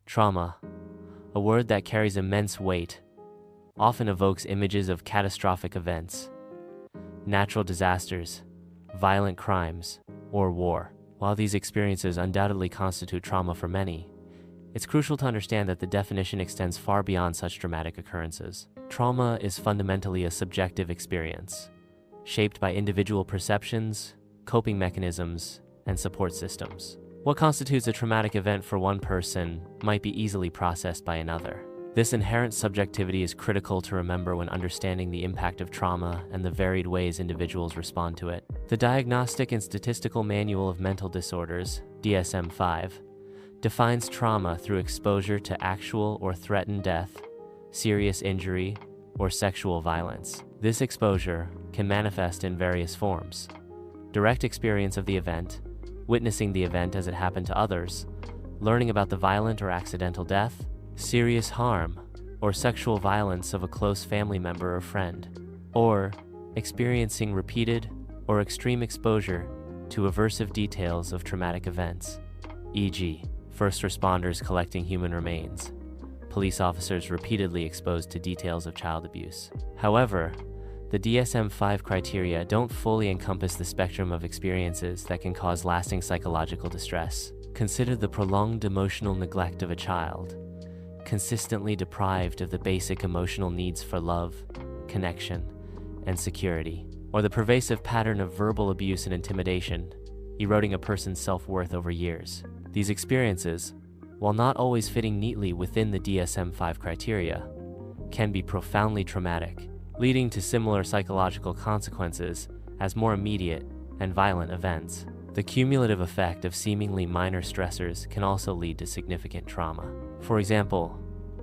Trauma, a word that carries immense weight, often evokes images of catastrophic events, natural disasters, violent crimes, or war. While these experiences undoubtedly constitute trauma for many, it's crucial to understand that the definition extends far beyond such dramatic occurrences. Trauma is fundamentally a subjective experience, shaped by individual perceptions, coping mechanisms, and support systems. What constitutes a traumatic event for one person might be easily processed by another. This inherent subjectivity is critical to remember when understanding the impact of trauma and the varied ways individuals respond to it. The Diagnostic and Statistical Manual of Mental Disorders, DSM-5, defines trauma through exposure to actual or threatened death, serious injury, or sexual violence. This exposure can manifest in various forms: direct experience of the event, witnessing the event as it happened to others, learning about the violent or accidental death, serious harm, or sexual violence of a close family member or friend, or experiencing repeated or extreme exposure to aversive details of traumatic events, e.g., first responders collecting human remains, police officers repeatedly exposed to details of child abuse. However, the DSM-5 criteria don't fully encompass the spectrum of experiences that can cause lasting psychological distress. Consider the prolonged emotional neglect of a child, consistently deprived of the basic emotional needs for love, connection, and security, or the pervasive pattern of verbal abuse and intimidation, eroding a person's self-worth over years. These experiences, while not always fitting neatly within the DSM-5 criteria, can be profoundly traumatic, leading to similar psychological consequences as more immediate and violent events. The cumulative effect of seemingly minor stressors can also lead to significant trauma. For example,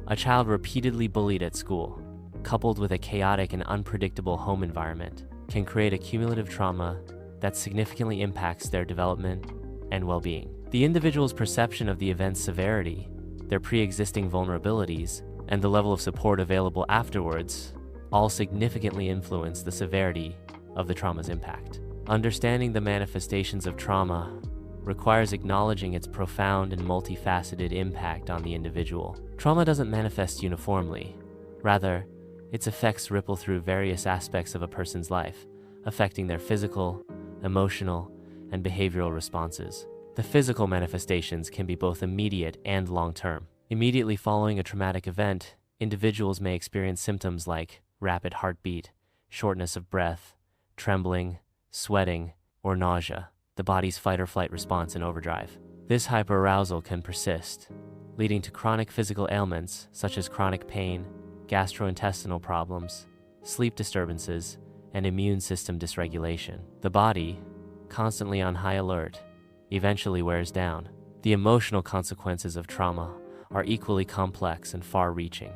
a child repeatedly bullied at school, coupled with a chaotic and unpredictable home environment, can create a cumulative trauma that significantly impacts their development and well-being. The individual's perception of the event's severity, their pre-existing vulnerabilities, and the level of support available afterwards all significantly influence the severity of the trauma's impact. Understanding the manifestations of trauma requires acknowledging its profound and multifaceted impact on the individual. Trauma doesn't manifest uniformly. Rather, its effects ripple through various aspects of a person's life, affecting their physical, emotional, and behavioral responses. The physical manifestations can be both immediate and long-term. Immediately following a traumatic event, individuals may experience symptoms like rapid heartbeat, shortness of breath, trembling, sweating, or nausea, the body's fight-or-flight response in overdrive. This hyperarousal can persist, leading to chronic physical ailments such as chronic pain, gastrointestinal problems, sleep disturbances, and immune system dysregulation. The body, constantly on high alert, eventually wears down. The emotional consequences of trauma are equally complex and far-reaching.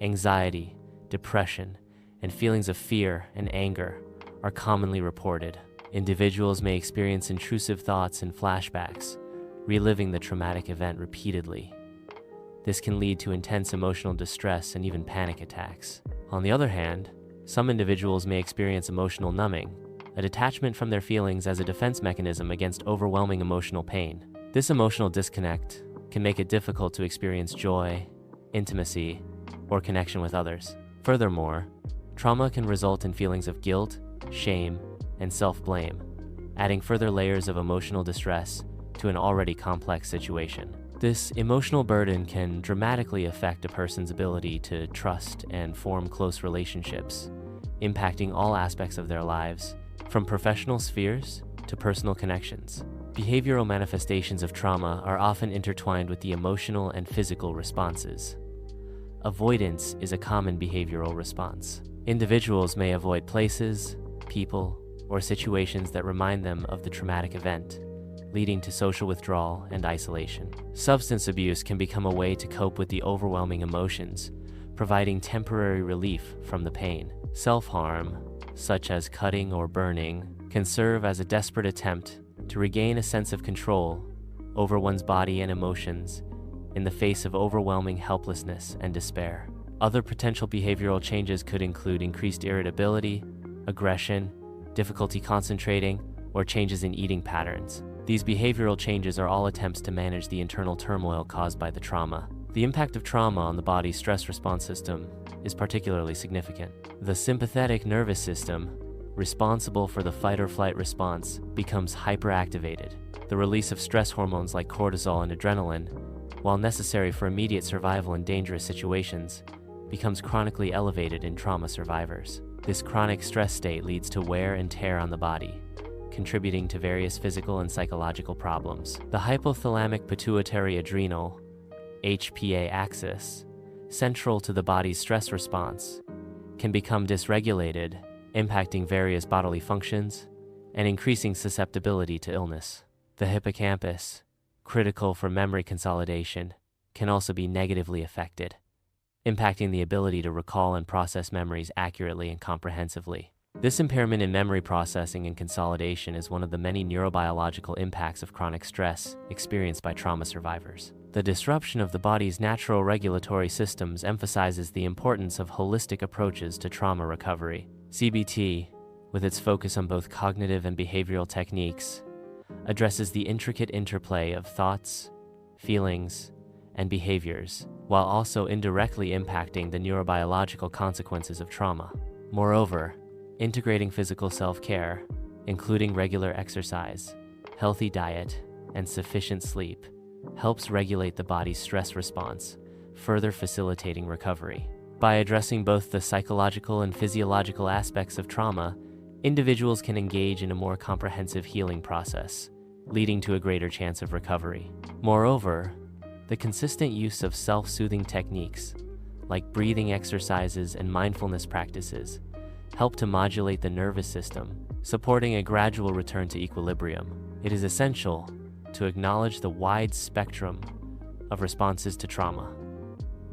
Anxiety, depression, and feelings of fear and anger are commonly reported. Individuals may experience intrusive thoughts and flashbacks, reliving the traumatic event repeatedly. This can lead to intense emotional distress and even panic attacks. On the other hand, some individuals may experience emotional numbing, a detachment from their feelings as a defense mechanism against overwhelming emotional pain. This emotional disconnect can make it difficult to experience joy, intimacy, or connection with others. Furthermore, trauma can result in feelings of guilt, shame, and self-blame, adding further layers of emotional distress to an already complex situation. This emotional burden can dramatically affect a person's ability to trust and form close relationships, impacting all aspects of their lives, from professional spheres to personal connections. Behavioral manifestations of trauma are often intertwined with the emotional and physical responses. Avoidance is a common behavioral response. Individuals may avoid places, people, or situations that remind them of the traumatic event, leading to social withdrawal and isolation. Substance abuse can become a way to cope with the overwhelming emotions, providing temporary relief from the pain. Self-harm, such as cutting or burning, can serve as a desperate attempt to regain a sense of control over one's body and emotions in the face of overwhelming helplessness and despair. Other potential behavioral changes could include increased irritability, aggression, difficulty concentrating, or changes in eating patterns. These behavioral changes are all attempts to manage the internal turmoil caused by the trauma. The impact of trauma on the body's stress response system is particularly significant. The sympathetic nervous system, responsible for the fight-or-flight response, becomes hyperactivated. The release of stress hormones like cortisol and adrenaline, while necessary for immediate survival in dangerous situations, becomes chronically elevated in trauma survivors. This chronic stress state leads to wear and tear on the body, contributing to various physical and psychological problems. The hypothalamic pituitary adrenal HPA axis, central to the body's stress response, can become dysregulated, impacting various bodily functions and increasing susceptibility to illness. The hippocampus, critical for memory consolidation, can also be negatively affected, impacting the ability to recall and process memories accurately and comprehensively. This impairment in memory processing and consolidation is one of the many neurobiological impacts of chronic stress experienced by trauma survivors. The disruption of the body's natural regulatory systems emphasizes the importance of holistic approaches to trauma recovery. CBT, with its focus on both cognitive and behavioral techniques, addresses the intricate interplay of thoughts, feelings, and behaviors, while also indirectly impacting the neurobiological consequences of trauma. Moreover, integrating physical self-care, including regular exercise, healthy diet, and sufficient sleep, helps regulate the body's stress response, further facilitating recovery. By addressing both the psychological and physiological aspects of trauma, individuals can engage in a more comprehensive healing process, leading to a greater chance of recovery. Moreover, the consistent use of self-soothing techniques, like breathing exercises and mindfulness practices, help to modulate the nervous system, supporting a gradual return to equilibrium. It is essential to acknowledge the wide spectrum of responses to trauma.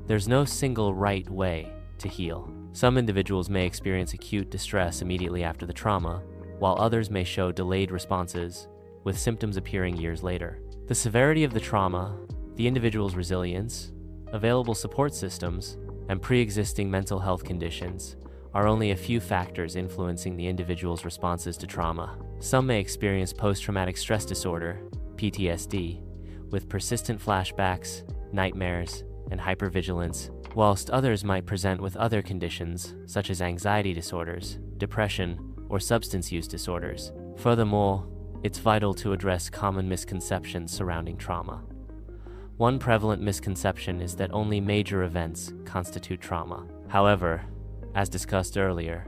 There's no single right way to heal. Some individuals may experience acute distress immediately after the trauma, while others may show delayed responses, with symptoms appearing years later. The severity of the trauma, the individual's resilience, available support systems, and pre-existing mental health conditions are only a few factors influencing the individual's responses to trauma. Some may experience post-traumatic stress disorder, PTSD, with persistent flashbacks, nightmares, and hypervigilance, whilst others might present with other conditions such as anxiety disorders, depression, or substance use disorders. Furthermore, it's vital to address common misconceptions surrounding trauma. One prevalent misconception is that only major events constitute trauma. However, as discussed earlier,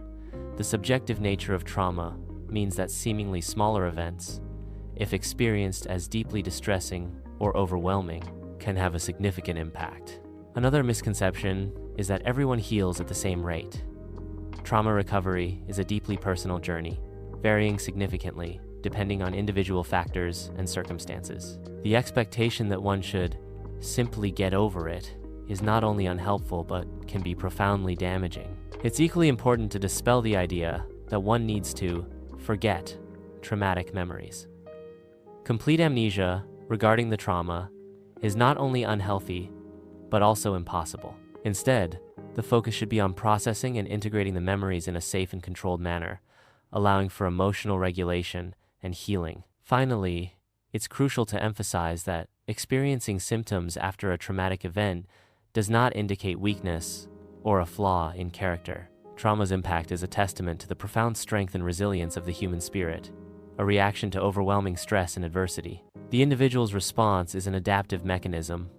the subjective nature of trauma means that seemingly smaller events, if experienced as deeply distressing or overwhelming, can have a significant impact. Another misconception is that everyone heals at the same rate. Trauma recovery is a deeply personal journey, varying significantly depending on individual factors and circumstances. The expectation that one should simply get over it is not only unhelpful but can be profoundly damaging. It's equally important to dispel the idea that one needs to forget traumatic memories. Complete amnesia regarding the trauma is not only unhealthy, but also impossible. Instead, the focus should be on processing and integrating the memories in a safe and controlled manner, allowing for emotional regulation and healing. Finally, it's crucial to emphasize that experiencing symptoms after a traumatic event does not indicate weakness or a flaw in character. Trauma's impact is a testament to the profound strength and resilience of the human spirit, a reaction to overwhelming stress and adversity. The individual's response is an adaptive mechanism,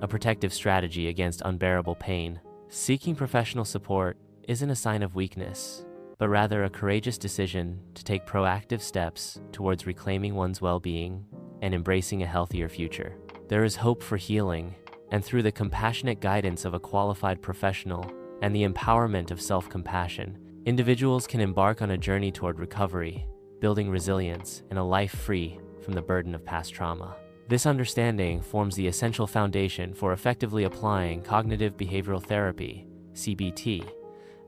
a protective strategy against unbearable pain. Seeking professional support isn't a sign of weakness, but rather a courageous decision to take proactive steps towards reclaiming one's well-being and embracing a healthier future. There is hope for healing, and through the compassionate guidance of a qualified professional and the empowerment of self-compassion, individuals can embark on a journey toward recovery, building resilience and a life free from the burden of past trauma. This understanding forms the essential foundation for effectively applying cognitive behavioral therapy, CBT,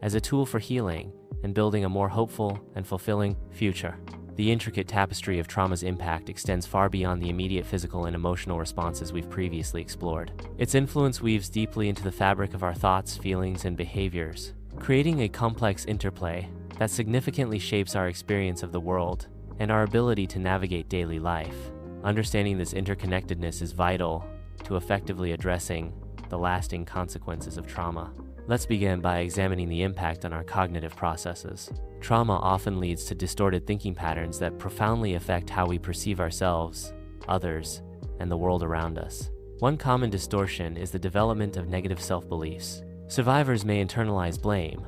as a tool for healing and building a more hopeful and fulfilling future. The intricate tapestry of trauma's impact extends far beyond the immediate physical and emotional responses we've previously explored. Its influence weaves deeply into the fabric of our thoughts, feelings, and behaviors, creating a complex interplay that significantly shapes our experience of the world and our ability to navigate daily life. Understanding this interconnectedness is vital to effectively addressing the lasting consequences of trauma. Let's begin by examining the impact on our cognitive processes. Trauma often leads to distorted thinking patterns that profoundly affect how we perceive ourselves, others, and the world around us. One common distortion is the development of negative self-beliefs. Survivors may internalize blame,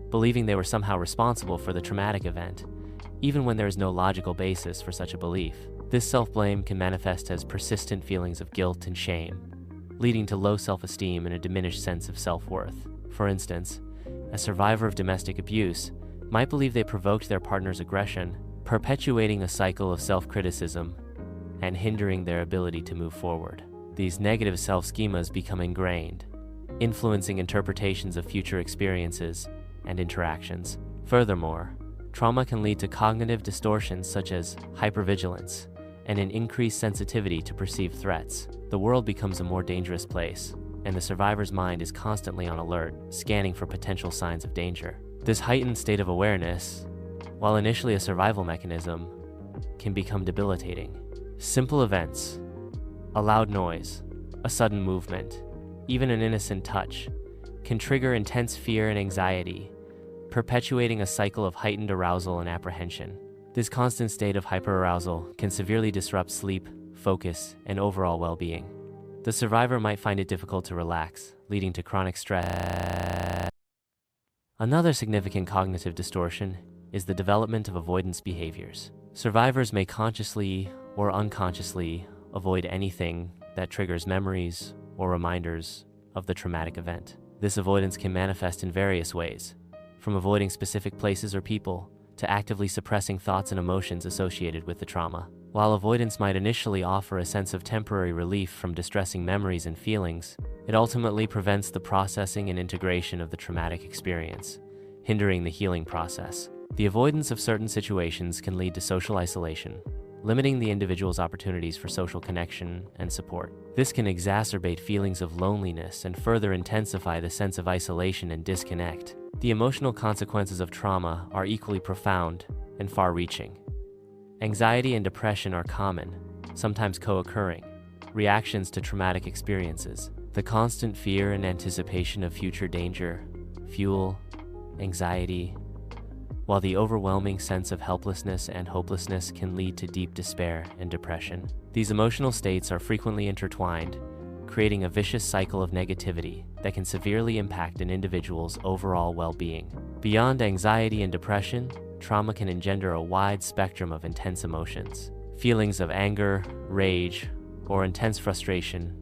believing they were somehow responsible for the traumatic event, even when there is no logical basis for such a belief. This self-blame can manifest as persistent feelings of guilt and shame, leading to low self-esteem and a diminished sense of self-worth. For instance, a survivor of domestic abuse might believe they provoked their partner's aggression, perpetuating a cycle of self-criticism and hindering their ability to move forward. These negative self-schemas become ingrained, influencing interpretations of future experiences and interactions. Furthermore, trauma can lead to cognitive distortions such as hypervigilance and an increased sensitivity to perceived threats. The world becomes a more dangerous place, and the survivor's mind is constantly on alert, scanning for potential signs of danger. This heightened state of awareness, while initially a survival mechanism, can become debilitating. Simple events, a loud noise, a sudden movement, even an innocent touch, can trigger intense fear and anxiety, perpetuating a cycle of heightened arousal and apprehension. This constant state of hyperarousal can severely disrupt sleep, focus, and overall well-being. The survivor might find it difficult to relax, leading to chronic stress. Another significant cognitive distortion is the development of avoidance behaviors. Survivors may consciously or unconsciously avoid anything that triggers memories or reminders of the traumatic event. This avoidance can manifest in various ways, from avoiding specific places or people to actively suppressing thoughts and emotions associated with the trauma. While avoidance might initially offer a sense of temporary relief from distressing memories and feelings, it ultimately prevents the processing and integration of the traumatic experience, hindering the healing process. The avoidance of certain situations can lead to social isolation, limiting the individual's opportunities for social connection and support. This can exacerbate feelings of loneliness and further intensify the sense of isolation and disconnect. The emotional consequences of trauma are equally profound and far-reaching. Anxiety and depression are common, sometimes co-occurring, reactions to traumatic experiences. The constant fear and anticipation of future danger fuel anxiety, while the overwhelming sense of helplessness and hopelessness can lead to deep despair and depression. These emotional states are frequently intertwined, creating a vicious cycle of negativity that can severely impact an individual's overall well-being. Beyond anxiety and depression, trauma can engender a wide spectrum of intense emotions. Feelings of anger, rage, or intense frustration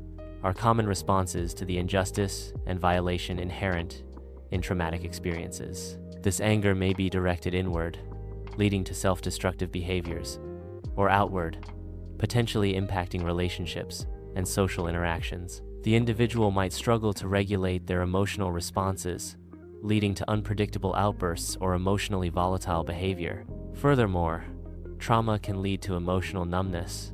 are common responses to the injustice and violation inherent in traumatic experiences. This anger may be directed inward, leading to self-destructive behaviors, or outward, potentially impacting relationships and social interactions. The individual might struggle to regulate their emotional responses, leading to unpredictable outbursts or emotionally volatile behavior. Furthermore, trauma can lead to emotional numbness,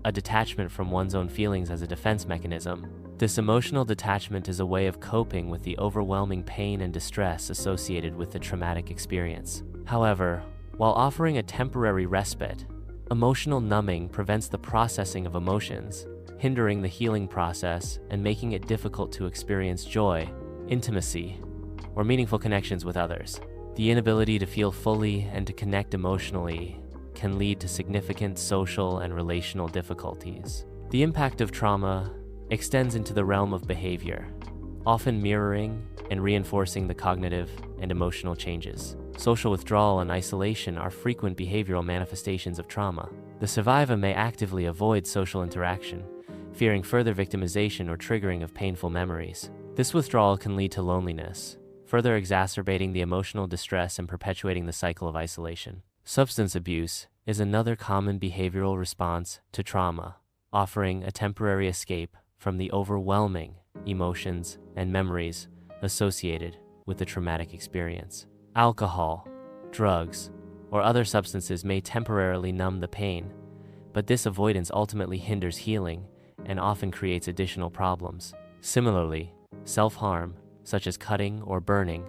a detachment from one's own feelings as a defense mechanism. This emotional detachment is a way of coping with the overwhelming pain and distress associated with the traumatic experience. However, while offering a temporary respite, emotional numbing prevents the processing of emotions, hindering the healing process and making it difficult to experience joy, intimacy, or meaningful connections with others. The inability to feel fully and to connect emotionally can lead to significant social and relational difficulties. The impact of trauma extends into the realm of behavior, often mirroring and reinforcing the cognitive and emotional changes. Social withdrawal and isolation are frequent behavioral manifestations of trauma. The survivor may actively avoid social interaction, fearing further victimization or triggering of painful memories. This withdrawal can lead to loneliness, further exacerbating the emotional distress and perpetuating the cycle of isolation. Substance abuse is another common behavioral response to trauma, offering a temporary escape from the overwhelming emotions and memories associated with the traumatic experience. Alcohol, drugs, or other substances may temporarily numb the pain, but this avoidance ultimately hinders healing and often creates additional problems. Similarly, self-harm, such as cutting or burning,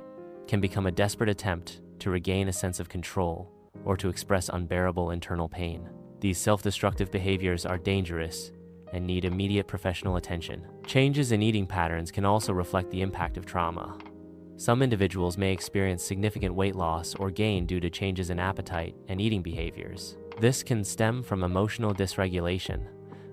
can become a desperate attempt to regain a sense of control or to express unbearable internal pain. These self-destructive behaviors are dangerous and need immediate professional attention. Changes in eating patterns can also reflect the impact of trauma. Some individuals may experience significant weight loss or gain due to changes in appetite and eating behaviors. This can stem from emotional dysregulation,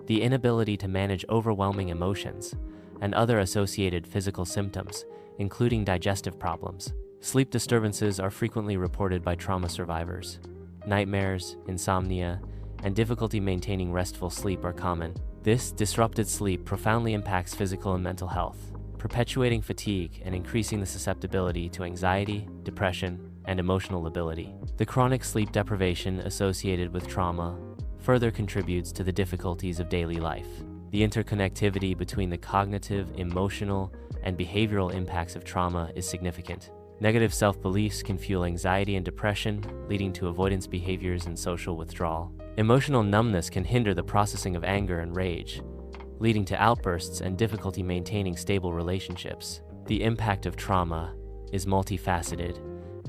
the inability to manage overwhelming emotions, and other associated physical symptoms, including digestive problems. Sleep disturbances are frequently reported by trauma survivors. Nightmares, insomnia, and difficulty maintaining restful sleep are common. This disrupted sleep profoundly impacts physical and mental health, perpetuating fatigue and increasing the susceptibility to anxiety, depression, and emotional lability. The chronic sleep deprivation associated with trauma further contributes to the difficulties of daily life. The interconnectivity between the cognitive, emotional, and behavioral impacts of trauma is significant. Negative self-beliefs can fuel anxiety and depression, leading to avoidance behaviors and social withdrawal. Emotional numbness can hinder the processing of anger and rage, leading to outbursts and difficulty maintaining stable relationships. The impact of trauma is multifaceted,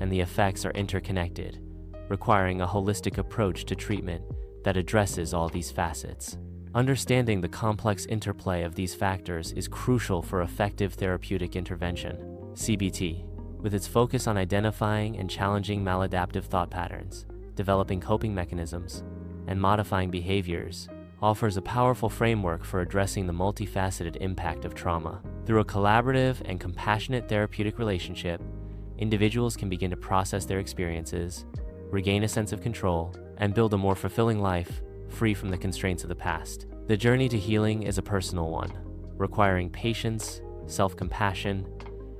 and the effects are interconnected, requiring a holistic approach to treatment that addresses all these facets. Understanding the complex interplay of these factors is crucial for effective therapeutic intervention. CBT, with its focus on identifying and challenging maladaptive thought patterns, developing coping mechanisms, and modifying behaviors, offers a powerful framework for addressing the multifaceted impact of trauma. Through a collaborative and compassionate therapeutic relationship, individuals can begin to process their experiences, regain a sense of control, and build a more fulfilling life, free from the constraints of the past. The journey to healing is a personal one, requiring patience, self-compassion,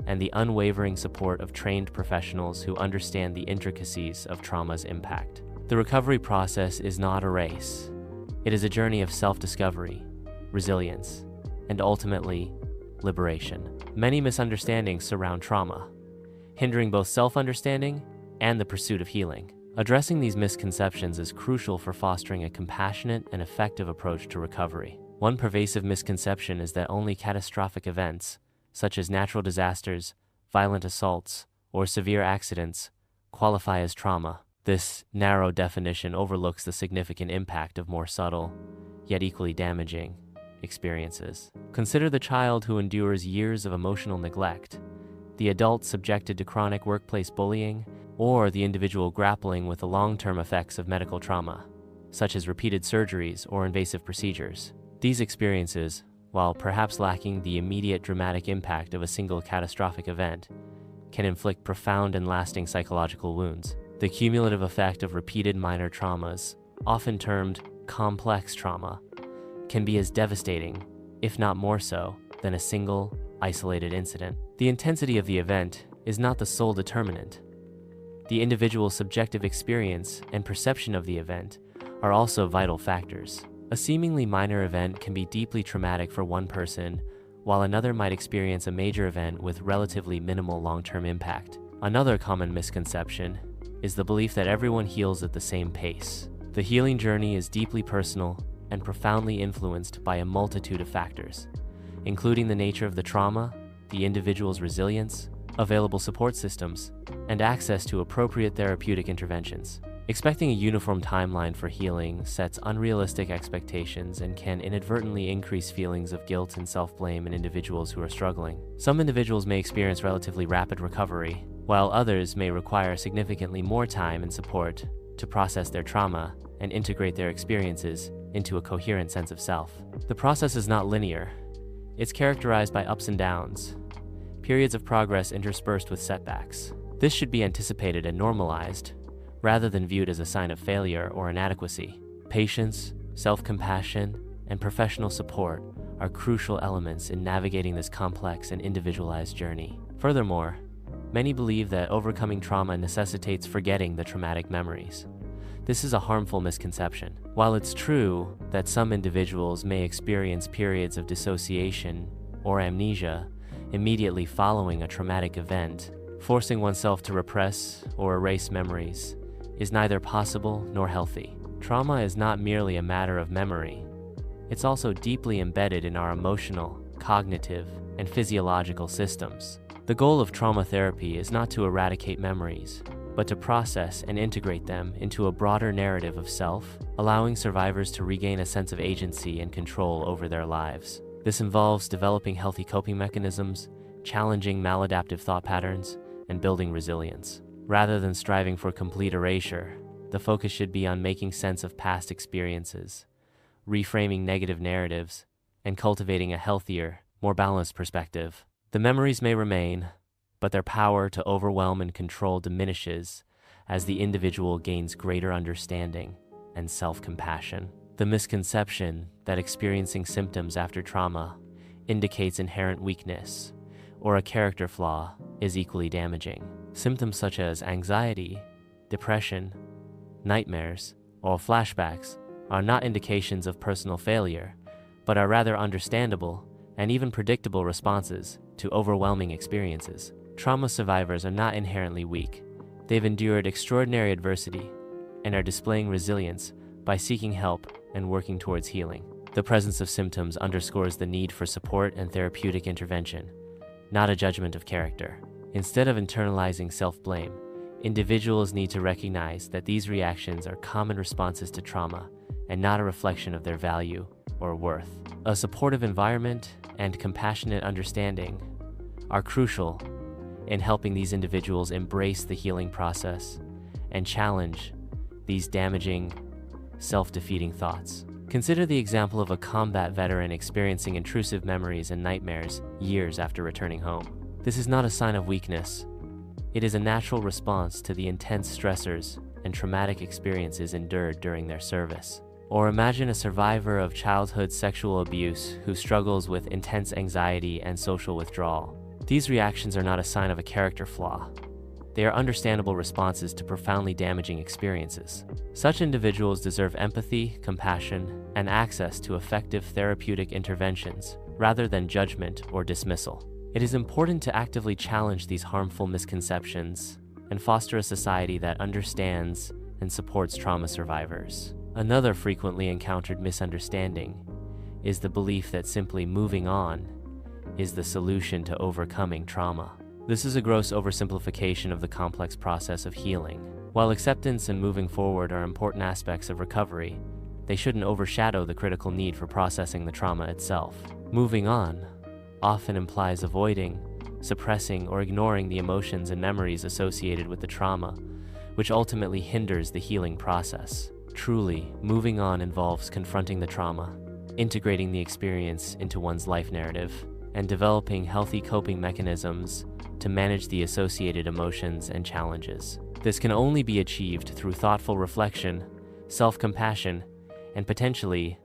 and the unwavering support of trained professionals who understand the intricacies of trauma's impact. The recovery process is not a race. It is a journey of self-discovery, resilience, and ultimately, liberation. Many misunderstandings surround trauma, hindering both self-understanding and the pursuit of healing. Addressing these misconceptions is crucial for fostering a compassionate and effective approach to recovery. One pervasive misconception is that only catastrophic events, such as natural disasters, violent assaults, or severe accidents, qualify as trauma. This narrow definition overlooks the significant impact of more subtle, yet equally damaging, experiences. Consider the child who endures years of emotional neglect, the adult subjected to chronic workplace bullying, or the individual grappling with the long-term effects of medical trauma, such as repeated surgeries or invasive procedures. These experiences, while perhaps lacking the immediate dramatic impact of a single catastrophic event, can inflict profound and lasting psychological wounds. The cumulative effect of repeated minor traumas, often termed complex trauma, can be as devastating, if not more so, than a single, isolated incident. The intensity of the event is not the sole determinant. The individual's subjective experience and perception of the event are also vital factors. A seemingly minor event can be deeply traumatic for one person, while another might experience a major event with relatively minimal long-term impact. Another common misconception is the belief that everyone heals at the same pace. The healing journey is deeply personal and profoundly influenced by a multitude of factors, including the nature of the trauma, the individual's resilience, available support systems, and access to appropriate therapeutic interventions. Expecting a uniform timeline for healing sets unrealistic expectations and can inadvertently increase feelings of guilt and self-blame in individuals who are struggling. Some individuals may experience relatively rapid recovery, while others may require significantly more time and support to process their trauma and integrate their experiences into a coherent sense of self. The process is not linear. It's characterized by ups and downs, periods of progress interspersed with setbacks. This should be anticipated and normalized, rather than viewed as a sign of failure or inadequacy. Patience, self-compassion, and professional support are crucial elements in navigating this complex and individualized journey. Furthermore, many believe that overcoming trauma necessitates forgetting the traumatic memories. This is a harmful misconception. While it's true that some individuals may experience periods of dissociation or amnesia immediately following a traumatic event, forcing oneself to repress or erase memories is neither possible nor healthy. Trauma is not merely a matter of memory. It's also deeply embedded in our emotional, cognitive, and physiological systems. The goal of trauma therapy is not to eradicate memories, but to process and integrate them into a broader narrative of self, allowing survivors to regain a sense of agency and control over their lives. This involves developing healthy coping mechanisms, challenging maladaptive thought patterns, and building resilience. Rather than striving for complete erasure, the focus should be on making sense of past experiences, reframing negative narratives, and cultivating a healthier, more balanced perspective. The memories may remain, but their power to overwhelm and control diminishes as the individual gains greater understanding and self-compassion. The misconception that experiencing symptoms after trauma indicates inherent weakness or a character flaw is equally damaging. Symptoms such as anxiety, depression, nightmares, or flashbacks are not indications of personal failure, but are rather understandable and even predictable responses to overwhelming experiences. Trauma survivors are not inherently weak. They've endured extraordinary adversity and are displaying resilience by seeking help and working towards healing. The presence of symptoms underscores the need for support and therapeutic intervention, not a judgment of character. Instead of internalizing self-blame, individuals need to recognize that these reactions are common responses to trauma and not a reflection of their value or worth. A supportive environment and compassionate understanding are crucial in helping these individuals embrace the healing process and challenge these damaging, self-defeating thoughts. Consider the example of a combat veteran experiencing intrusive memories and nightmares years after returning home. This is not a sign of weakness. It is a natural response to the intense stressors and traumatic experiences endured during their service. Or imagine a survivor of childhood sexual abuse who struggles with intense anxiety and social withdrawal. These reactions are not a sign of a character flaw. They are understandable responses to profoundly damaging experiences. Such individuals deserve empathy, compassion, and access to effective therapeutic interventions, rather than judgment or dismissal. It is important to actively challenge these harmful misconceptions and foster a society that understands and supports trauma survivors. Another frequently encountered misunderstanding is the belief that simply moving on is the solution to overcoming trauma. This is a gross oversimplification of the complex process of healing. While acceptance and moving forward are important aspects of recovery, they shouldn't overshadow the critical need for processing the trauma itself. Moving on often implies avoiding, suppressing, or ignoring the emotions and memories associated with the trauma, which ultimately hinders the healing process. Truly, moving on involves confronting the trauma, integrating the experience into one's life narrative, and developing healthy coping mechanisms to manage the associated emotions and challenges. This can only be achieved through thoughtful reflection, self-compassion, and potentially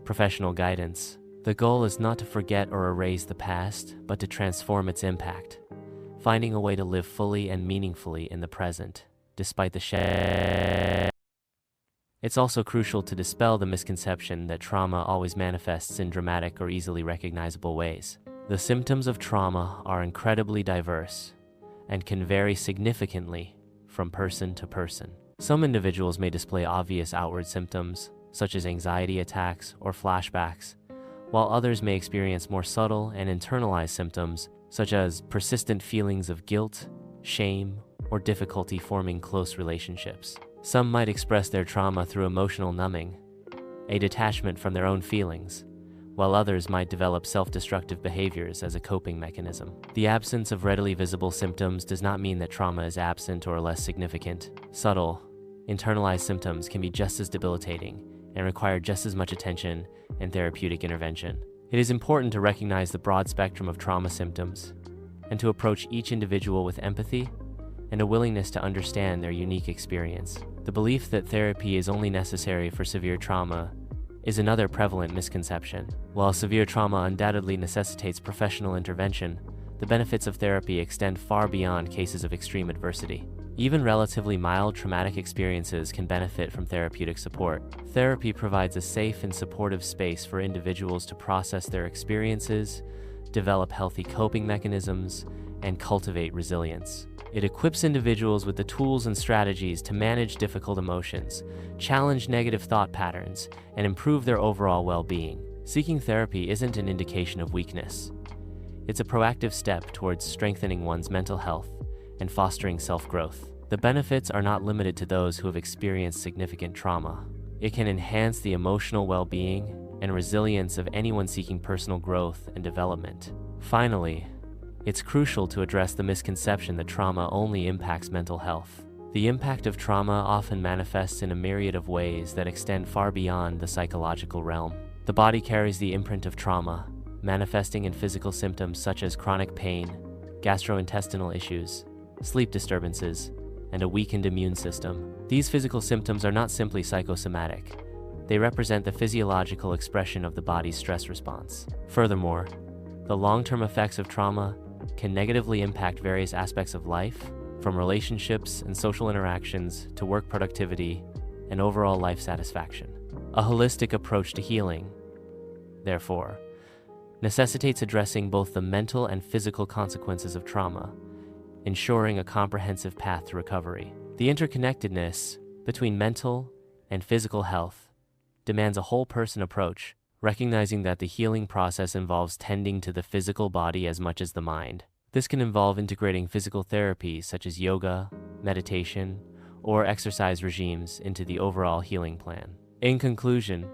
professional guidance. The goal is not to forget or erase the past, but to transform its impact, finding a way to live fully and meaningfully in the present, despite the It's also crucial to dispel the misconception that trauma always manifests in dramatic or easily recognizable ways. The symptoms of trauma are incredibly diverse and can vary significantly from person to person. Some individuals may display obvious outward symptoms, such as anxiety attacks or flashbacks, while others may experience more subtle and internalized symptoms, such as persistent feelings of guilt, shame, or difficulty forming close relationships. Some might express their trauma through emotional numbing, a detachment from their own feelings, while others might develop self-destructive behaviors as a coping mechanism. The absence of readily visible symptoms does not mean that trauma is absent or less significant. Subtle, internalized symptoms can be just as debilitating and require just as much attention and therapeutic intervention. It is important to recognize the broad spectrum of trauma symptoms and to approach each individual with empathy and a willingness to understand their unique experience. The belief that therapy is only necessary for severe trauma is another prevalent misconception. While severe trauma undoubtedly necessitates professional intervention, the benefits of therapy extend far beyond cases of extreme adversity. Even relatively mild traumatic experiences can benefit from therapeutic support. Therapy provides a safe and supportive space for individuals to process their experiences, develop healthy coping mechanisms, and cultivate resilience. It equips individuals with the tools and strategies to manage difficult emotions, challenge negative thought patterns, and improve their overall well-being. Seeking therapy isn't an indication of weakness. It's a proactive step towards strengthening one's mental health and fostering self-growth. The benefits are not limited to those who have experienced significant trauma. It can enhance the emotional well-being and resilience of anyone seeking personal growth and development. Finally, it's crucial to address the misconception that trauma only impacts mental health. The impact of trauma often manifests in a myriad of ways that extend far beyond the psychological realm. The body carries the imprint of trauma, manifesting in physical symptoms such as chronic pain, gastrointestinal issues, sleep disturbances, and a weakened immune system. These physical symptoms are not simply psychosomatic. They represent the physiological expression of the body's stress response. Furthermore, the long-term effects of trauma can negatively impact various aspects of life, from relationships and social interactions to work productivity and overall life satisfaction. A holistic approach to healing, therefore, necessitates addressing both the mental and physical consequences of trauma, ensuring a comprehensive path to recovery. The interconnectedness between mental and physical health demands a whole-person approach, recognizing that the healing process involves tending to the physical body as much as the mind. This can involve integrating physical therapies such as yoga, meditation, or exercise regimes into the overall healing plan. In conclusion,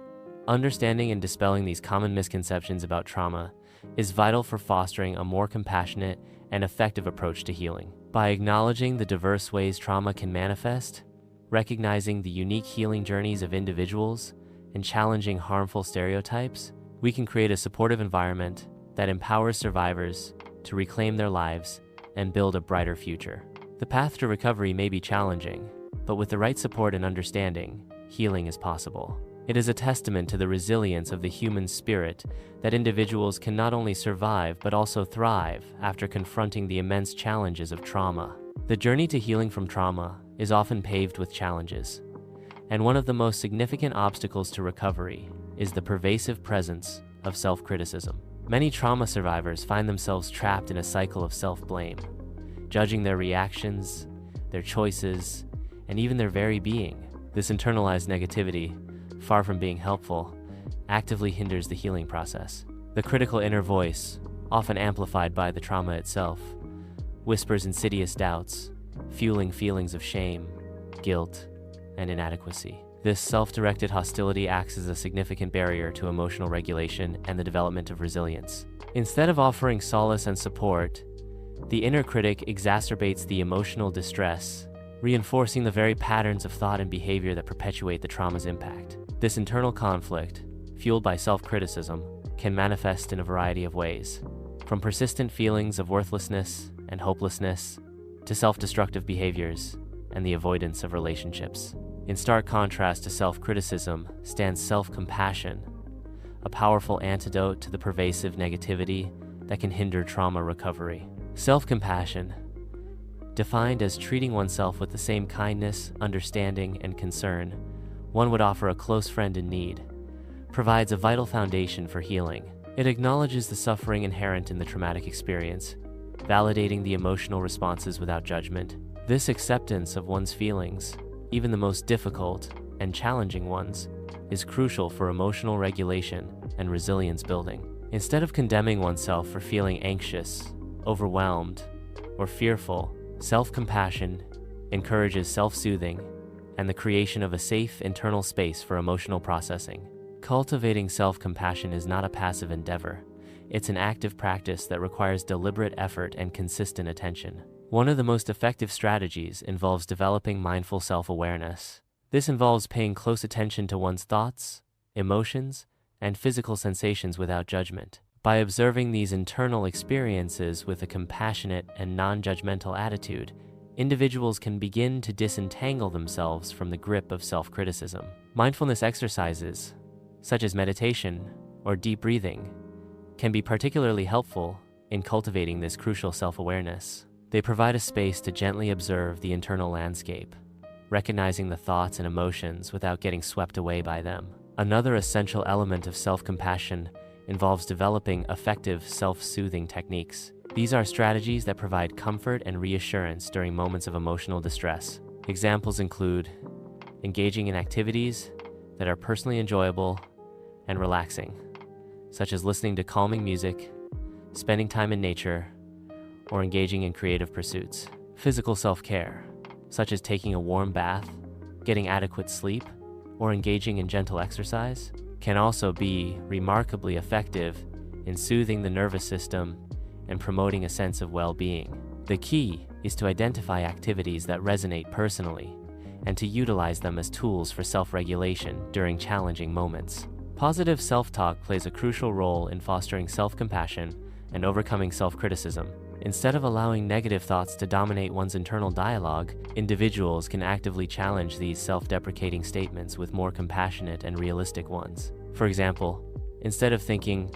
understanding and dispelling these common misconceptions about trauma is vital for fostering a more compassionate and effective approach to healing. By acknowledging the diverse ways trauma can manifest, recognizing the unique healing journeys of individuals, and challenging harmful stereotypes, we can create a supportive environment that empowers survivors to reclaim their lives and build a brighter future. The path to recovery may be challenging, but with the right support and understanding, healing is possible. It is a testament to the resilience of the human spirit that individuals can not only survive but also thrive after confronting the immense challenges of trauma. The journey to healing from trauma is often paved with challenges, and one of the most significant obstacles to recovery is the pervasive presence of self-criticism. Many trauma survivors find themselves trapped in a cycle of self-blame, judging their reactions, their choices, and even their very being. This internalized negativity, far from being helpful, actively hinders the healing process. The critical inner voice, often amplified by the trauma itself, whispers insidious doubts, fueling feelings of shame, guilt, and inadequacy. This self-directed hostility acts as a significant barrier to emotional regulation and the development of resilience. Instead of offering solace and support, the inner critic exacerbates the emotional distress, reinforcing the very patterns of thought and behavior that perpetuate the trauma's impact. This internal conflict, fueled by self-criticism, can manifest in a variety of ways, from persistent feelings of worthlessness and hopelessness to self-destructive behaviors and the avoidance of relationships. In stark contrast to self-criticism stands self-compassion, a powerful antidote to the pervasive negativity that can hinder trauma recovery. Self-compassion, defined as treating oneself with the same kindness, understanding, and concern one would offer a close friend in need, provides a vital foundation for healing. It acknowledges the suffering inherent in the traumatic experience, validating the emotional responses without judgment. This acceptance of one's feelings, even the most difficult and challenging ones, is crucial for emotional regulation and resilience building. Instead of condemning oneself for feeling anxious, overwhelmed, or fearful, self-compassion encourages self-soothing and the creation of a safe internal space for emotional processing. Cultivating self-compassion is not a passive endeavor. It's an active practice that requires deliberate effort and consistent attention. One of the most effective strategies involves developing mindful self-awareness. This involves paying close attention to one's thoughts, emotions, and physical sensations without judgment. By observing these internal experiences with a compassionate and non-judgmental attitude, individuals can begin to disentangle themselves from the grip of self-criticism. Mindfulness exercises, such as meditation or deep breathing, can be particularly helpful in cultivating this crucial self-awareness. They provide a space to gently observe the internal landscape, recognizing the thoughts and emotions without getting swept away by them. Another essential element of self-compassion involves developing effective self-soothing techniques. These are strategies that provide comfort and reassurance during moments of emotional distress. Examples include engaging in activities that are personally enjoyable and relaxing, such as listening to calming music, spending time in nature, or engaging in creative pursuits. Physical self-care, such as taking a warm bath, getting adequate sleep, or engaging in gentle exercise, can also be remarkably effective in soothing the nervous system and promoting a sense of well-being. The key is to identify activities that resonate personally and to utilize them as tools for self-regulation during challenging moments. Positive self-talk plays a crucial role in fostering self-compassion and overcoming self-criticism. Instead of allowing negative thoughts to dominate one's internal dialogue, individuals can actively challenge these self-deprecating statements with more compassionate and realistic ones. For example, instead of thinking,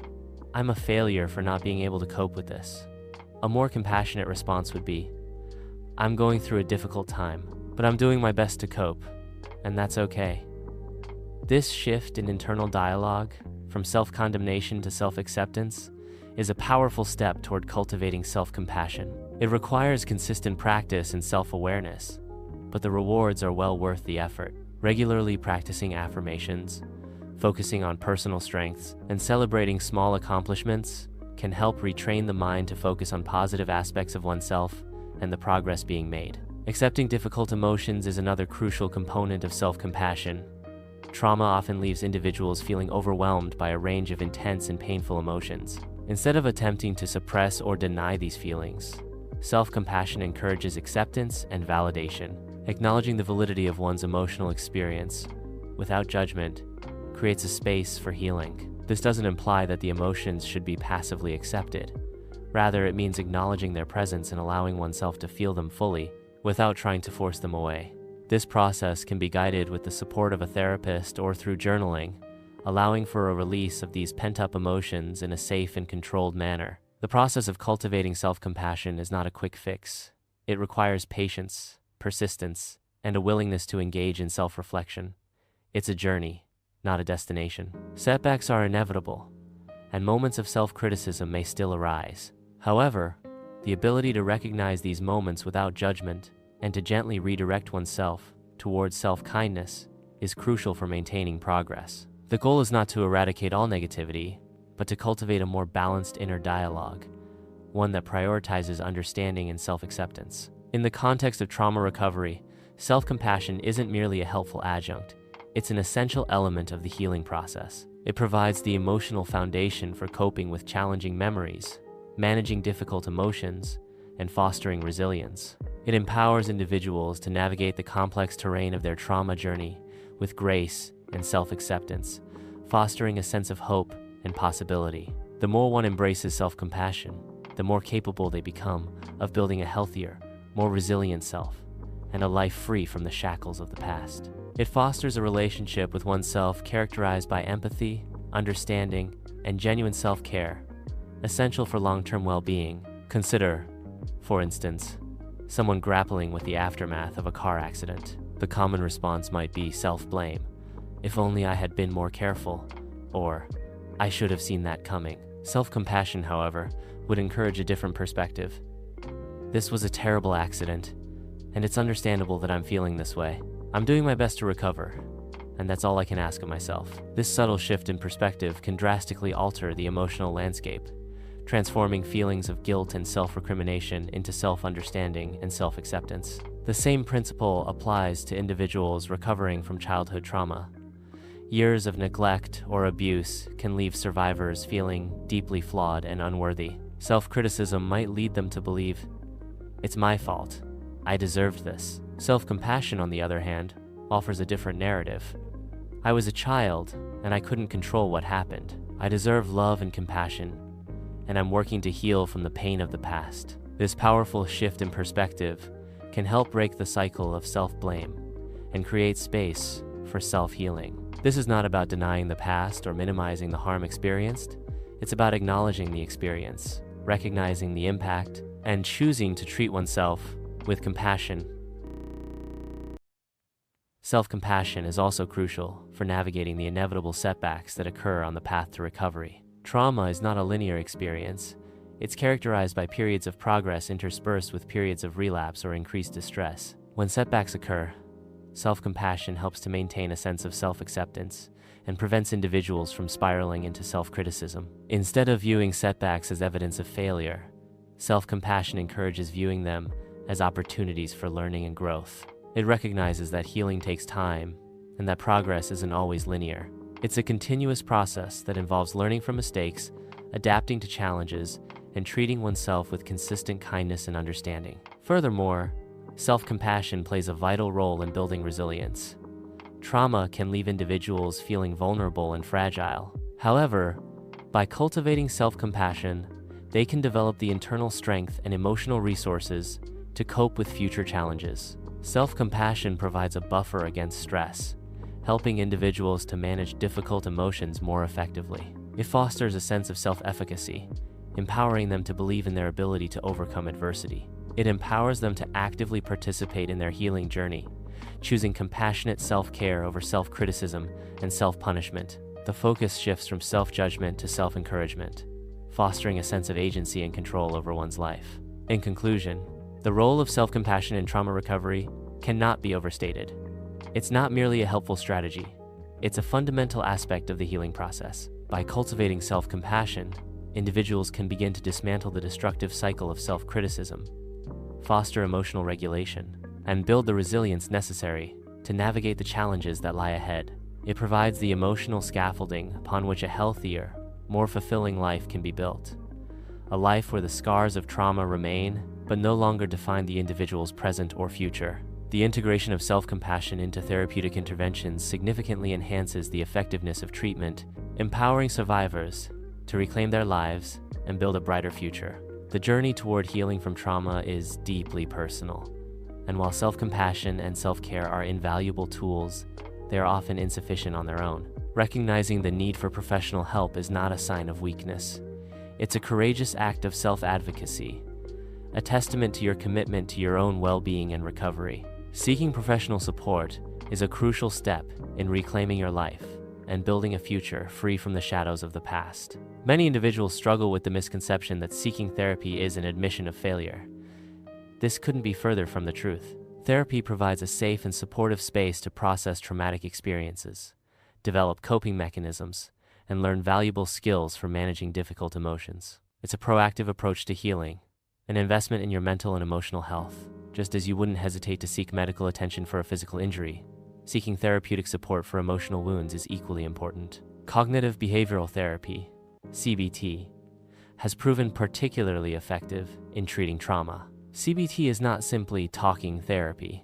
"I'm a failure for not being able to cope with this," a more compassionate response would be, "I'm going through a difficult time, but I'm doing my best to cope, and that's okay." This shift in internal dialogue, from self-condemnation to self-acceptance, is a powerful step toward cultivating self-compassion. It requires consistent practice and self-awareness, but the rewards are well worth the effort. Regularly practicing affirmations, focusing on personal strengths, and celebrating small accomplishments can help retrain the mind to focus on positive aspects of oneself and the progress being made. Accepting difficult emotions is another crucial component of self-compassion. Trauma often leaves individuals feeling overwhelmed by a range of intense and painful emotions. Instead of attempting to suppress or deny these feelings, self-compassion encourages acceptance and validation. Acknowledging the validity of one's emotional experience, without judgment, creates a space for healing. This doesn't imply that the emotions should be passively accepted. Rather, it means acknowledging their presence and allowing oneself to feel them fully, without trying to force them away. This process can be guided with the support of a therapist or through journaling, allowing for a release of these pent-up emotions in a safe and controlled manner. The process of cultivating self-compassion is not a quick fix. It requires patience, persistence, and a willingness to engage in self-reflection. It's a journey, not a destination. Setbacks are inevitable, and moments of self-criticism may still arise. However, the ability to recognize these moments without judgment and to gently redirect oneself towards self-kindness is crucial for maintaining progress. The goal is not to eradicate all negativity, but to cultivate a more balanced inner dialogue, one that prioritizes understanding and self-acceptance. In the context of trauma recovery, self-compassion isn't merely a helpful adjunct, it's an essential element of the healing process. It provides the emotional foundation for coping with challenging memories, managing difficult emotions, and fostering resilience. It empowers individuals to navigate the complex terrain of their trauma journey with grace and self-acceptance, fostering a sense of hope and possibility. The more one embraces self-compassion, the more capable they become of building a healthier, more resilient self, and a life free from the shackles of the past. It fosters a relationship with oneself characterized by empathy, understanding, and genuine self-care, essential for long-term well-being. Consider, for instance, someone grappling with the aftermath of a car accident. The common response might be self-blame. "If only I had been more careful," or "I should have seen that coming." Self-compassion, however, would encourage a different perspective. "This was a terrible accident, and it's understandable that I'm feeling this way. I'm doing my best to recover, and that's all I can ask of myself." This subtle shift in perspective can drastically alter the emotional landscape, transforming feelings of guilt and self-recrimination into self-understanding and self-acceptance. The same principle applies to individuals recovering from childhood trauma. Years of neglect or abuse can leave survivors feeling deeply flawed and unworthy. Self-criticism might lead them to believe, "It's my fault. I deserved this." Self-compassion, on the other hand, offers a different narrative. "I was a child, and I couldn't control what happened. I deserve love and compassion, and I'm working to heal from the pain of the past." This powerful shift in perspective can help break the cycle of self-blame and create space for self-healing. This is not about denying the past or minimizing the harm experienced. It's about acknowledging the experience, recognizing the impact, and choosing to treat oneself with compassion. Self-compassion is also crucial for navigating the inevitable setbacks that occur on the path to recovery. Trauma is not a linear experience. It's characterized by periods of progress interspersed with periods of relapse or increased distress. When setbacks occur, self-compassion helps to maintain a sense of self-acceptance and prevents individuals from spiraling into self-criticism. Instead of viewing setbacks as evidence of failure, self-compassion encourages viewing them as opportunities for learning and growth. It recognizes that healing takes time and that progress isn't always linear. It's a continuous process that involves learning from mistakes, adapting to challenges, and treating oneself with consistent kindness and understanding. Furthermore, self-compassion plays a vital role in building resilience. Trauma can leave individuals feeling vulnerable and fragile. However, by cultivating self-compassion, they can develop the internal strength and emotional resources to cope with future challenges. Self-compassion provides a buffer against stress, helping individuals to manage difficult emotions more effectively. It fosters a sense of self-efficacy, empowering them to believe in their ability to overcome adversity. It empowers them to actively participate in their healing journey, choosing compassionate self-care over self-criticism and self-punishment. The focus shifts from self-judgment to self-encouragement, fostering a sense of agency and control over one's life. In conclusion, the role of self-compassion in trauma recovery cannot be overstated. It's not merely a helpful strategy, it's a fundamental aspect of the healing process. By cultivating self-compassion, individuals can begin to dismantle the destructive cycle of self-criticism, foster emotional regulation, and build the resilience necessary to navigate the challenges that lie ahead. It provides the emotional scaffolding upon which a healthier, more fulfilling life can be built. A life where the scars of trauma remain, but no longer define the individual's present or future. The integration of self-compassion into therapeutic interventions significantly enhances the effectiveness of treatment, empowering survivors to reclaim their lives and build a brighter future. The journey toward healing from trauma is deeply personal, and while self-compassion and self-care are invaluable tools, they are often insufficient on their own. Recognizing the need for professional help is not a sign of weakness. It's a courageous act of self-advocacy, a testament to your commitment to your own well-being and recovery. Seeking professional support is a crucial step in reclaiming your life and building a future free from the shadows of the past. Many individuals struggle with the misconception that seeking therapy is an admission of failure. This couldn't be further from the truth. Therapy provides a safe and supportive space to process traumatic experiences, develop coping mechanisms, and learn valuable skills for managing difficult emotions. It's a proactive approach to healing, an investment in your mental and emotional health. Just as you wouldn't hesitate to seek medical attention for a physical injury, seeking therapeutic support for emotional wounds is equally important. Cognitive behavioral therapy, CBT, has proven particularly effective in treating trauma. CBT is not simply talking therapy.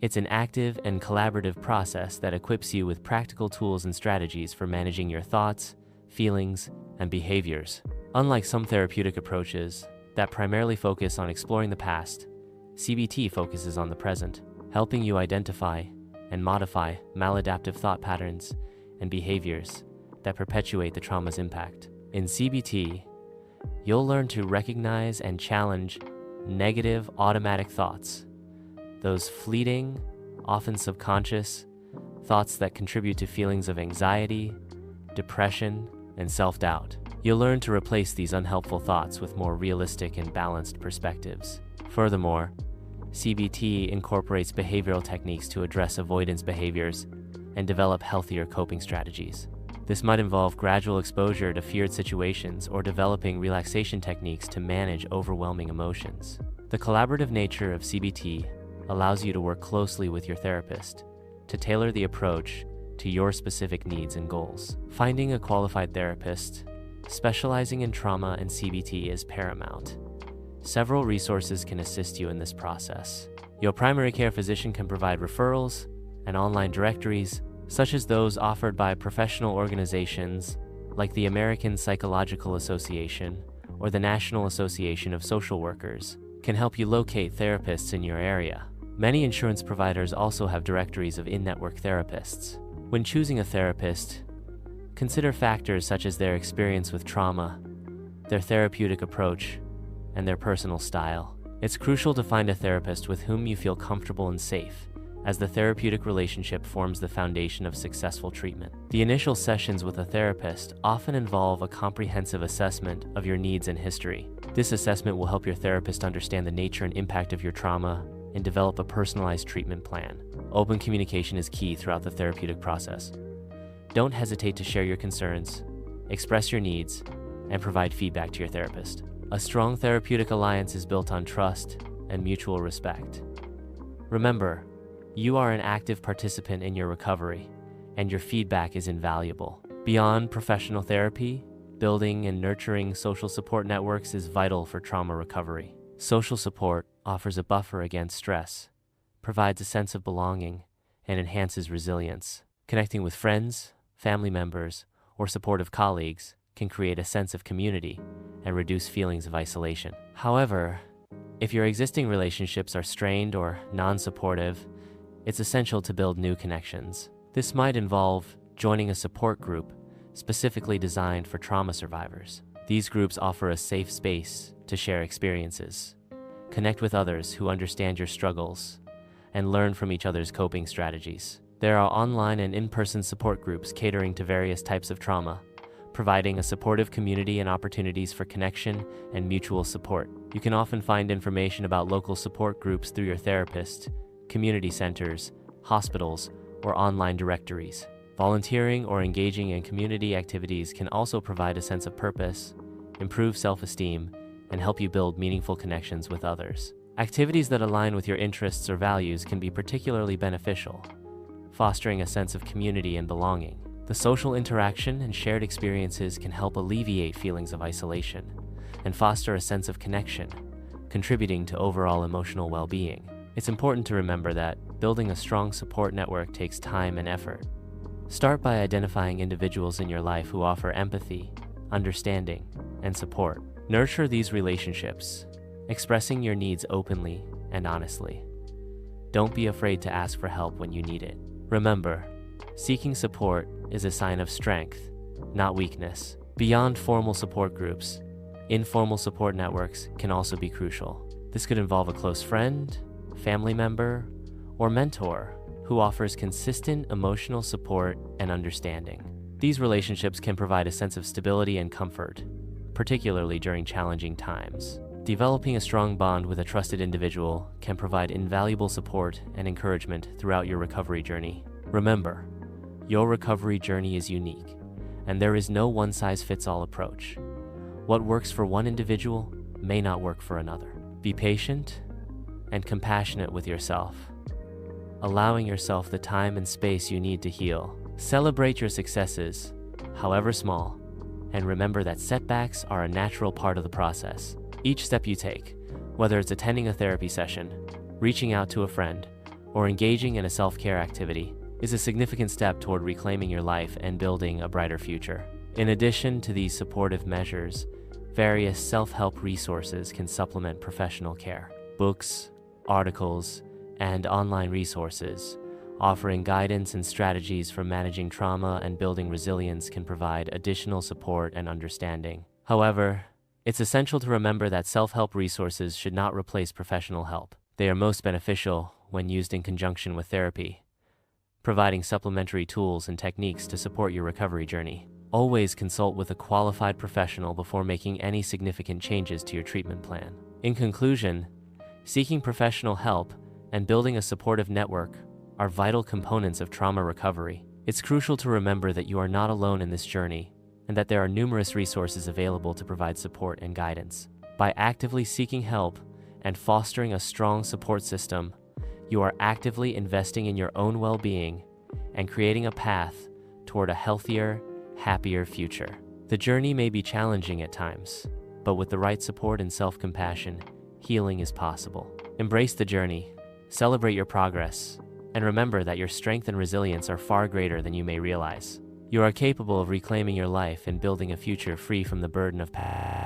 It's an active and collaborative process that equips you with practical tools and strategies for managing your thoughts, feelings, and behaviors. Unlike some therapeutic approaches that primarily focus on exploring the past, CBT focuses on the present, helping you identify and modify maladaptive thought patterns and behaviors that perpetuate the trauma's impact. In CBT, you'll learn to recognize and challenge negative automatic thoughts, those fleeting, often subconscious, thoughts that contribute to feelings of anxiety, depression, and self-doubt. You'll learn to replace these unhelpful thoughts with more realistic and balanced perspectives. Furthermore, CBT incorporates behavioral techniques to address avoidance behaviors and develop healthier coping strategies. This might involve gradual exposure to feared situations or developing relaxation techniques to manage overwhelming emotions. The collaborative nature of CBT allows you to work closely with your therapist to tailor the approach to your specific needs and goals. Finding a qualified therapist specializing in trauma and CBT is paramount. Several resources can assist you in this process. Your primary care physician can provide referrals and online directories, such as those offered by professional organizations like the American Psychological Association or the National Association of Social Workers, can help you locate therapists in your area. Many insurance providers also have directories of in-network therapists. When choosing a therapist, consider factors such as their experience with trauma, their therapeutic approach, and their personal style. It's crucial to find a therapist with whom you feel comfortable and safe, as the therapeutic relationship forms the foundation of successful treatment. The initial sessions with a therapist often involve a comprehensive assessment of your needs and history. This assessment will help your therapist understand the nature and impact of your trauma and develop a personalized treatment plan. Open communication is key throughout the therapeutic process. Don't hesitate to share your concerns, express your needs, and provide feedback to your therapist. A strong therapeutic alliance is built on trust and mutual respect. Remember, you are an active participant in your recovery, and your feedback is invaluable. Beyond professional therapy, building and nurturing social support networks is vital for trauma recovery. Social support offers a buffer against stress, provides a sense of belonging, and enhances resilience. Connecting with friends, family members, or supportive colleagues can create a sense of community and reduce feelings of isolation. However, if your existing relationships are strained or non-supportive, it's essential to build new connections. This might involve joining a support group specifically designed for trauma survivors. These groups offer a safe space to share experiences, connect with others who understand your struggles, and learn from each other's coping strategies. There are online and in-person support groups catering to various types of trauma, providing a supportive community and opportunities for connection and mutual support. You can often find information about local support groups through your therapist, community centers, hospitals, or online directories. Volunteering or engaging in community activities can also provide a sense of purpose, improve self-esteem, and help you build meaningful connections with others. Activities that align with your interests or values can be particularly beneficial, fostering a sense of community and belonging. The social interaction and shared experiences can help alleviate feelings of isolation and foster a sense of connection, contributing to overall emotional well-being. It's important to remember that building a strong support network takes time and effort. Start by identifying individuals in your life who offer empathy, understanding, and support. Nurture these relationships, expressing your needs openly and honestly. Don't be afraid to ask for help when you need it. Remember, seeking support is a sign of strength, not weakness. Beyond formal support groups, informal support networks can also be crucial. This could involve a close friend, family member, or mentor who offers consistent emotional support and understanding. These relationships can provide a sense of stability and comfort, particularly during challenging times. Developing a strong bond with a trusted individual can provide invaluable support and encouragement throughout your recovery journey. Remember, your recovery journey is unique, and there is no one-size-fits-all approach. What works for one individual may not work for another. Be patient and compassionate with yourself, allowing yourself the time and space you need to heal. Celebrate your successes, however small, and remember that setbacks are a natural part of the process. Each step you take, whether it's attending a therapy session, reaching out to a friend, or engaging in a self-care activity, is a significant step toward reclaiming your life and building a brighter future. In addition to these supportive measures, various self-help resources can supplement professional care. Books, articles, and online resources offering guidance and strategies for managing trauma and building resilience can provide additional support and understanding. However, it's essential to remember that self-help resources should not replace professional help. They are most beneficial when used in conjunction with therapy, providing supplementary tools and techniques to support your recovery journey. Always consult with a qualified professional before making any significant changes to your treatment plan. In conclusion, seeking professional help and building a supportive network are vital components of trauma recovery. It's crucial to remember that you are not alone in this journey and that there are numerous resources available to provide support and guidance. By actively seeking help and fostering a strong support system, you are actively investing in your own well-being and creating a path toward a healthier, happier future. The journey may be challenging at times, but with the right support and self-compassion, healing is possible. Embrace the journey, celebrate your progress, and remember that your strength and resilience are far greater than you may realize. You are capable of reclaiming your life and building a future free from the burden of past.